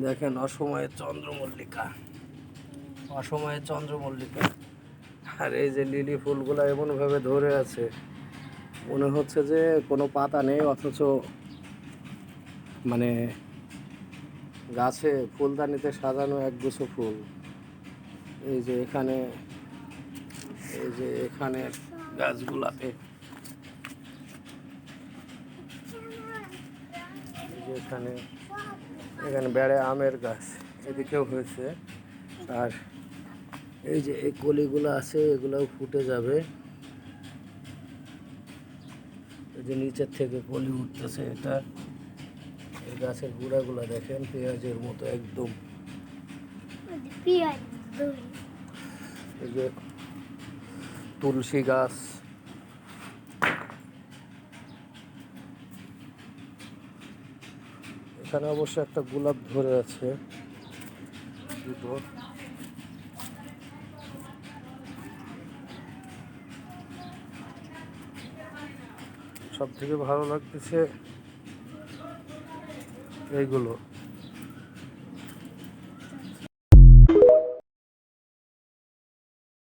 দেখেন অসময়ে চন্দ্রমল্লিকা, অসময়ে চন্দ্রমল্লিকা। আর এই যে লিলি ফুলগুলো এমনভাবে ধরে আছে, মনে হচ্ছে যে কোনো পাতা নেই, অথচ মানে গাছে ফুলদানিতে সাজানো একগুচ্ছ ফুল। এই যে এখানে, এই যে এখানে গাছগুলাতে, এই যে এখানে, এখানে বেড়ে আমের গাছ এদিকেও হয়েছে। আর এই যে এই কলিগুলো আছে, এগুলোও ফুটে যাবে। এই যে নিচের থেকে কলি উঠতেছে, এটা এই গাছের গুঁড়াগুলো দেখেন পেঁয়াজের মতো একদম। এই যে তুলসী গাছ, এখানে অবশ্য একটা গোলাপ ধরে আছে দুটো। সব থেকে ভালো লাগতেছে এইগুলো।